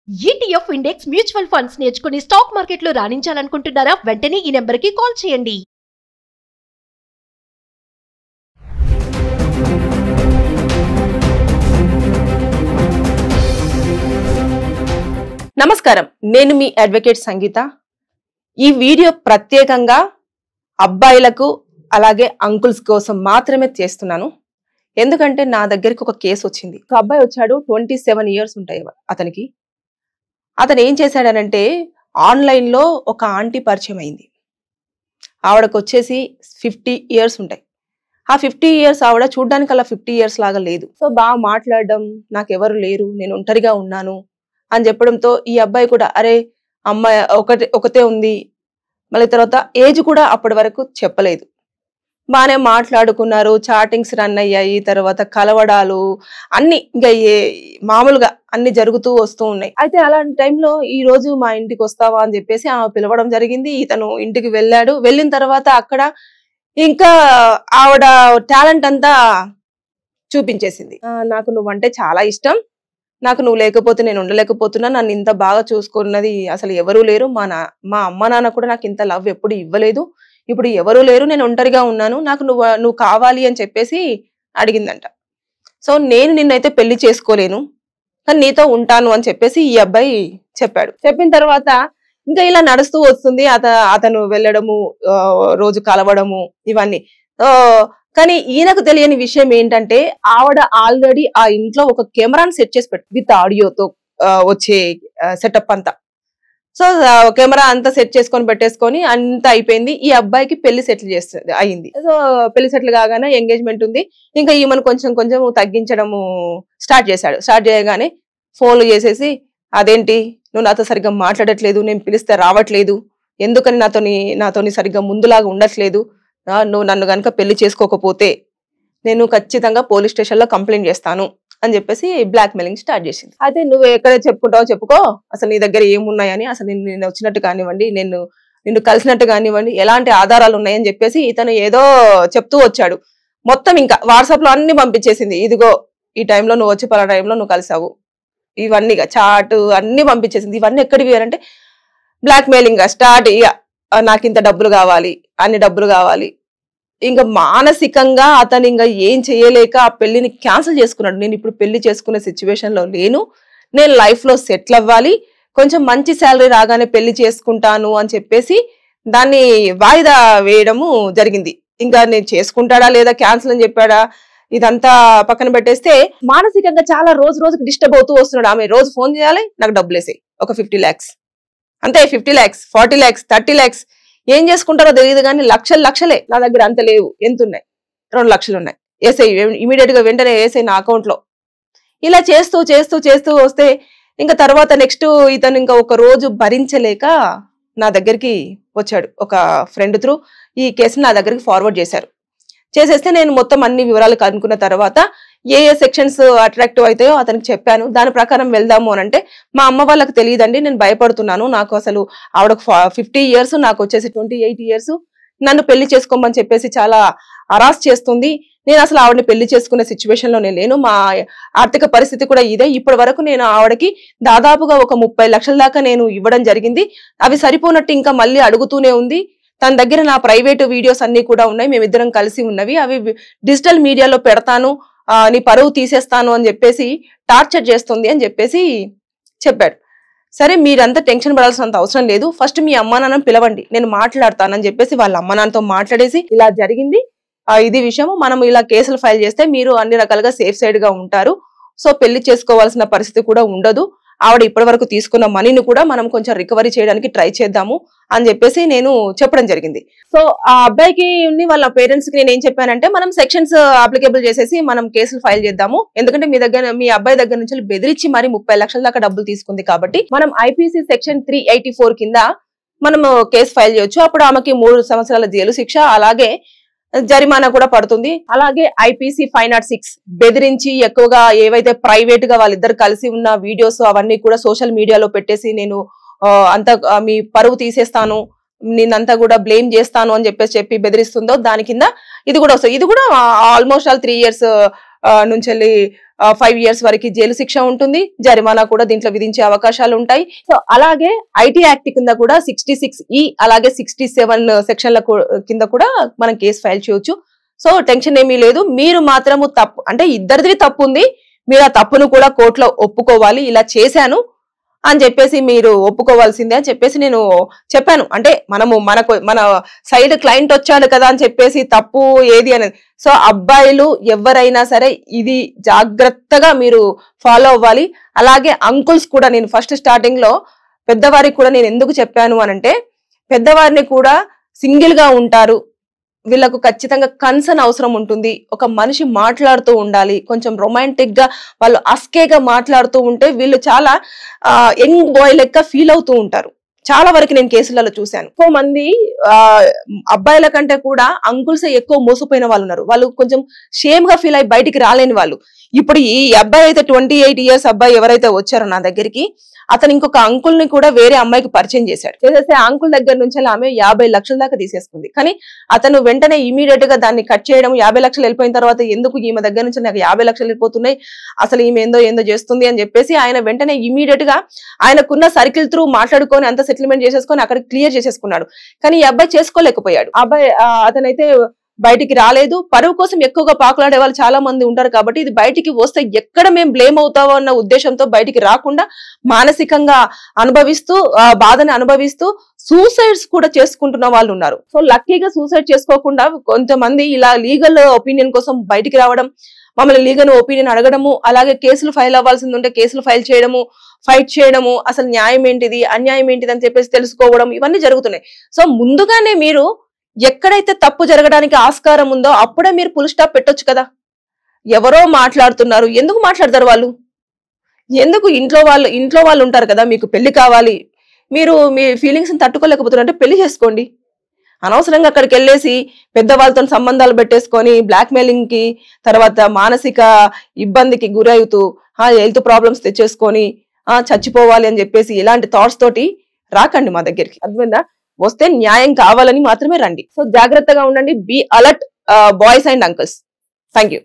ETF index mutual funds నేర్చుకుని stock మార్కెట్లో రాణించాలనుకుంటున్నారా? వెంటనే ఈ నెంబర్కి కాల్ చేయండి. నమస్కారం, నేను మీ అడ్వకేట్ సంగీత. ఈ వీడియో ప్రత్యేకంగా అబ్బాయిలకు అలాగే అంకుల్స్ కోసం మాత్రమే చేస్తున్నాను. ఎందుకంటే నా దగ్గరికి ఒక కేసు వచ్చింది. ఒక అబ్బాయి వచ్చాడు, 27 years ఉంటాయి అతనికి. అతను ఏం చేశాడనంటే ఆన్లైన్ లో ఒక ఆంటీ పరిచయం అయింది. ఆవిడకు వచ్చేసి 50 years ఉంటాయి. ఆ 50 years ఆవిడ చూడ్డానికి అలా 50 years లాగా లేదు. సో బాగా మాట్లాడడం, నాకెవరు లేరు, నేను ఒంటరిగా ఉన్నాను అని చెప్పడంతో ఈ అబ్బాయి కూడా అరే అమ్మాయి ఒకతే ఉంది, మళ్ళీ తర్వాత ఏజ్ కూడా అప్పటి వరకు చెప్పలేదు. బాగానే మాట్లాడుకున్నారు, చాటింగ్స్ రన్ అయ్యాయి, తర్వాత కలవడాలు అన్ని ఇంకా మామూలుగా అన్ని జరుగుతూ వస్తూ ఉన్నాయి. అయితే అలాంటి టైంలో ఈ రోజు మా ఇంటికి వస్తావా అని చెప్పేసి ఆమె పిలవడం జరిగింది. ఇతను ఇంటికి వెళ్ళాడు. వెళ్ళిన తర్వాత అక్కడ ఇంకా ఆవిడ టాలెంట్ అంతా చూపించేసింది. నాకు నువ్వంటే చాలా ఇష్టం, నాకు నువ్వు లేకపోతే నేను ఉండలేకపోతున్నా, నన్ను ఇంత బాగా చూసుకున్నది అసలు ఎవరూ లేరు, మా అమ్మ నాన్న కూడా నాకు ఇంత లవ్ ఎప్పుడు ఇవ్వలేదు, ఇప్పుడు ఎవరూ లేరు, నేను ఒంటరిగా ఉన్నాను, నాకు నువ్వు కావాలి అని చెప్పేసి అడిగిందంట. సో నేను నిన్నైతే పెళ్లి చేసుకోలేను, కానీ నీతో ఉంటాను అని చెప్పేసి ఈ అబ్బాయి చెప్పాడు. చెప్పిన తర్వాత ఇంకా ఇలా నడుస్తూ వస్తుంది. అతను వెళ్ళడము, రోజు కలవడము, ఇవన్నీ. కానీ ఈయనకు తెలియని విషయం ఏంటంటే ఆవిడ ఆల్రెడీ ఆ ఇంట్లో ఒక కెమెరాని సెట్ చేసి పెట్టు విత్ ఆడియోతో వచ్చే సెటప్ అంతా. సో కెమెరా అంతా సెట్ చేసుకొని పెట్టేసుకొని అంతా అయిపోయింది. ఈ అబ్బాయికి పెళ్లి సెటిల్ చేస్తుంది అయింది. సో పెళ్లి సెటిల్ కాగానే ఎంగేజ్మెంట్ ఉంది. ఇంకా ఈమెను కొంచెం కొంచెం తగ్గించడము స్టార్ట్ చేశాడు. స్టార్ట్ చేయగానే ఫోన్లు చేసేసి అదేంటి నువ్వు నాతో సరిగ్గా మాట్లాడట్లేదు, నేను పిలిస్తే రావట్లేదు, ఎందుకని నాతోని సరిగ్గా ముందులాగా ఉండట్లేదు, నువ్వు నన్ను కనుక పెళ్లి చేసుకోకపోతే నేను ఖచ్చితంగా పోలీస్ స్టేషన్లో కంప్లైంట్ చేస్తాను అని చెప్పేసి బ్లాక్ మెయిలింగ్ స్టార్ట్ చేసింది. అయితే నువ్వు ఎక్కడ చెప్పుకుంటావో చెప్పుకో, అసలు నీ దగ్గర ఏమున్నాయని, అసలు నేను వచ్చినట్టు కానివ్వండి, నిన్ను కలిసినట్టు కానివ్వండి, ఎలాంటి ఆధారాలు ఉన్నాయని చెప్పేసి ఇతను ఏదో చెప్తూ వచ్చాడు. మొత్తం ఇంకా వాట్సాప్ లో అన్ని పంపించేసింది. ఇదిగో ఈ టైంలో నువ్వు వచ్చి పలా టైంలో నువ్వు కలిసావు, ఇవన్నీ చాటు అన్ని పంపించేసింది. ఇవన్నీ ఎక్కడివి అంటే బ్లాక్ మెయిలింగ్ స్టార్ట్. నాకు ఇంత డబ్బులు కావాలి, అన్ని డబ్బులు కావాలి. ఇంకా మానసికంగా అతను ఇంకా ఏం చేయలేక ఆ పెళ్లిని క్యాన్సిల్ చేసుకున్నాడు. నేను ఇప్పుడు పెళ్లి చేసుకునే సిచ్యువేషన్ లో లేను, నేను లైఫ్ లో సెటిల్ అవ్వాలి, కొంచెం మంచి శాలరీ రాగానే పెళ్లి చేసుకుంటాను అని చెప్పేసి దాన్ని వాయిదా వేయడము జరిగింది. ఇంకా నేను చేసుకుంటాడా లేదా క్యాన్సిల్ అని చెప్పాడా ఇదంతా పక్కన పెట్టేస్తే మానసికంగా చాలా రోజుకి డిస్టర్బ్ అవుతూ వస్తున్నాడు. ఆమె రోజు ఫోన్ చేయాలి, నాకు డబ్బులు వేసాయి, ఒక 50 lakhs అంతే, 50 lakhs 40 lakhs 30 lakhs ఏం చేసుకుంటారో తెలియదు కానీ లక్షలే. నా దగ్గర అంత లేవు, ఎంత ఉన్నాయి, 2 లక్షలు ఉన్నాయి, వేసాయి ఇమీడియట్ గా వెంటనే వేసాయి నా అకౌంట్ లో. ఇలా చేస్తూ వస్తే ఇంకా తర్వాత నెక్స్ట్ ఇతను ఇంకా ఒక రోజు భరించలేక నా దగ్గరికి వచ్చాడు. ఒక ఫ్రెండ్ త్రూ ఈ కేసుని నా దగ్గరికి ఫార్వర్డ్ చేసేస్తే నేను మొత్తం అన్ని వివరాలు కనుక్కున్న తర్వాత ఏ సెక్షన్స్ అట్రాక్టివ్ అవుతాయో అతనికి చెప్పాను. దాని ప్రకారం వెళ్దాము అని అంటే మా అమ్మ వాళ్ళకి తెలియదండి, నేను భయపడుతున్నాను, నాకు అసలు ఆవిడకు 50 years, నాకు వచ్చేసి 28 years, నన్ను పెళ్లి చేసుకోమని చెప్పేసి చాలా అరాస్ చేస్తుంది, నేను అసలు ఆవిడని పెళ్లి చేసుకునే సిచ్యువేషన్ లో నేను లేను, మా ఆర్థిక పరిస్థితి కూడా ఇదే, ఇప్పటి వరకు నేను ఆవిడకి దాదాపుగా ఒక 30 లక్షల దాకా నేను ఇవ్వడం జరిగింది, అవి సరిపోనట్టు ఇంకా మళ్ళీ అడుగుతూనే ఉంది, తన దగ్గర నా ప్రైవేట్ వీడియోస్ అన్ని కూడా ఉన్నాయి, మేమిద్దరం కలిసి ఉన్నవి, అవి డిజిటల్ మీడియాలో పెడతాను, నీ పరువు తీసేస్తాను అని చెప్పేసి టార్చర్ చేస్తుంది అని చెప్పేసి చెప్పాడు. సరే మీరంతా టెన్షన్ పడాల్సినంత అవసరం లేదు, ఫస్ట్ మీ అమ్మా నాన్న పిలవండి, నేను మాట్లాడతానని చెప్పేసి వాళ్ళ అమ్మ నాన్నతో మాట్లాడేసి ఇలా జరిగింది, ఇది విషయం, మనం ఇలా కేసులు ఫైల్ చేస్తే మీరు అన్ని రకాలుగా సేఫ్ సైడ్ గా ఉంటారు, సో పెళ్లి చేసుకోవాల్సిన పరిస్థితి కూడా ఉండదు, ఆవిడ ఇప్పటి వరకు తీసుకున్న మనీని కూడా మనం కొంచెం రికవరీ చేయడానికి ట్రై చేద్దాము అని చెప్పేసి నేను చెప్పడం జరిగింది. సో ఆ అబ్బాయికి వాళ్ళ పేరెంట్స్ కి నేను ఏం చెప్పానంటే మనం సెక్షన్స్ అప్లికేబుల్ చేసేసి మనం కేసులు ఫైల్ చేద్దాము, ఎందుకంటే మీ అబ్బాయి దగ్గర నుంచి బెదిరించి మరి 30 లక్షల దాకా డబ్బులు తీసుకుంది కాబట్టి మనం ఐపీసీ సెక్షన్ 384 కింద మనం కేసు ఫైల్ చేయొచ్చు. అప్పుడు ఆమెకి 3 సంవత్సరాల జైలు శిక్ష, అలాగే జరిమానా కూడా పడుతుంది. అలాగే ఐపీసీ 506 బెదిరించి ఎక్కువగా ఏవైతే ప్రైవేట్ గా వాళ్ళిద్దరు కలిసి ఉన్న వీడియోస్ అవన్నీ కూడా సోషల్ మీడియాలో పెట్టేసి నేను అంతా మీ పరువు తీసేస్తాను, నిన్నంతా కూడా బ్లేమ్ చేస్తాను అని చెప్పి బెదిరిస్తుందో దాని కింద ఇది కూడా వస్తుంది. ఇది కూడా ఆల్మోస్ట్ 3 years నుంచి 5 years వరకు జైలు శిక్ష ఉంటుంది, జరిమానా కూడా దీంట్లో విధించే అవకాశాలు ఉంటాయి. సో అలాగే ఐటీ యాక్ట్ కింద కూడా 66E అలాగే 67 సెక్షన్ల కింద కూడా మనం కేసు ఫైల్ చేయొచ్చు. సో టెన్షన్ ఏమీ లేదు. మీరు మాత్రము తప్పు అంటే ఇద్దరిది తప్పు ఉంది, మీరు ఆ తప్పును కూడా కోర్టులో ఒప్పుకోవాలి. ఇలా చేశాను అని చెప్పేసి మీరు ఒప్పుకోవాల్సిందే అని చెప్పేసి నేను చెప్పాను. అంటే మన సైడ్ క్లయింట్ వచ్చాడు కదా అని చెప్పేసి తప్పు ఏది అనేది. సో అబ్బాయిలు ఎవరైనా సరే ఇది జాగ్రత్తగా మీరు ఫాలో అవ్వాలి. అలాగే అంకుల్స్ కూడా నేను ఫస్ట్ స్టార్టింగ్ లో పెద్దవారికి కూడా నేను ఎందుకు చెప్పాను అనంటే, పెద్దవారిని కూడా సింగిల్ గా ఉంటారు, వీళ్ళకు ఖచ్చితంగా కన్సర్న్ అవసరం ఉంటుంది. ఒక మనిషి మాట్లాడుతూ ఉండాలి, కొంచెం రొమాంటిక్ గా వాళ్ళు అస్కేగా మాట్లాడుతూ ఉంటే వీళ్ళు చాలా యంగ్ బాయ్ లెక్క ఫీల్ అవుతూ ఉంటారు. చాలా వరకు నేను కేసులలో చూశాను. ఎక్కువ మంది అబ్బాయిల కంటే కూడా అంకుల్సే ఎక్కువ మోసపోయిన వాళ్ళు ఉన్నారు. వాళ్ళు కొంచెం షేమ్ గా ఫీల్ అయ్యి బయటికి రాలేని వాళ్ళు. ఇప్పుడు ఈ అబ్బాయి అయితే 28 years అబ్బాయి ఎవరైతే వచ్చారో నా దగ్గరికి, అతను ఇంకొక అంకుల్ ని కూడా వేరే అమ్మాయికి పరిచయం చేశాడు. చేసేస్తే ఆ అంకుల్ దగ్గర నుంచి ఆమె 50 లక్షల దాకా తీసేసుకుంది. కానీ అతను వెంటనే ఇమీడియట్ గా దాన్ని కట్ చేయడం, 50 లక్షలు వెళ్ళిపోయిన తర్వాత ఎందుకు ఈమె దగ్గర నుంచి నాకు 50 లక్షలు వెళ్ళిపోతున్నాయి, అసలు ఈమె ఏందో చేస్తుంది అని చెప్పేసి ఆయన వెంటనే ఇమీడియట్ గా ఆయనకున్న సర్కిల్ త్రూ మాట్లాడుకొని అంత సెటిల్మెంట్ చేసేసుకొని అక్కడ క్లియర్ చేసేసుకున్నాడు. కానీ ఈ అబ్బాయి చేసుకోలేకపోయాడు. అబ్బాయి అతనైతే బయటికి రాలేదు. పరువు కోసం ఎక్కువగా పాకులాడే వాళ్ళు చాలా మంది ఉంటారు కాబట్టి ఇది బయటికి వస్తే ఎక్కడ మేము బ్లేమ్ అవుతామో అన్న ఉద్దేశంతో బయటికి రాకుండా మానసికంగా అనుభవిస్తూ బాధని అనుభవిస్తూ సూసైడ్స్ కూడా చేసుకుంటున్న వాళ్ళు ఉన్నారు. సో లక్కీగా సూసైడ్ చేసుకోకుండా కొంతమంది ఇలా లీగల్ ఒపీనియన్ కోసం బయటికి రావడం, మమ్మల్ని లీగల్ ఒపీనియన్ అడగడము, అలాగే కేసులు ఫైల్ అవ్వాల్సింది ఉంటే కేసులు ఫైల్ చేయడము, ఫైట్ చేయడము, అసలు న్యాయం ఏంటిది అన్యాయం ఏంటిది అని చెప్పేసి తెలుసుకోవడం, ఇవన్నీ జరుగుతున్నాయి. సో ముందుగానే మీరు ఎక్కడైతే తప్పు జరగడానికి ఆస్కారం ఉందో అప్పుడే మీరు ఫుల్ స్టాప్ పెట్టొచ్చు కదా. ఎవరో మాట్లాడుతున్నారు, ఎందుకు మాట్లాడతారు వాళ్ళు? ఎందుకు? ఇంట్లో వాళ్ళు ఉంటారు కదా, మీకు పెళ్లి కావాలి, మీరు మీ ఫీలింగ్స్ ని తట్టుకోలేకపోతున్నారంటే పెళ్లి చేసుకోండి. అనవసరంగా అక్కడికి వెళ్ళేసి పెద్దవాళ్ళతో సంబంధాలు పెట్టేసుకొని బ్లాక్ మెయిలింగ్ కి, తర్వాత మానసిక ఇబ్బందికి గురవుతూ హెల్త్ ప్రాబ్లమ్స్ తెచ్చేసుకొని చచ్చిపోవాలి అని చెప్పేసి ఇలాంటి థాట్స్ తోటి రాకండి మా దగ్గరికి. అర్థమైందా? వస్తే న్యాయం కావాలని మాత్రమే రండి. సో జాగ్రత్తగా ఉండండి. Be alert boys and uncles. Thank you.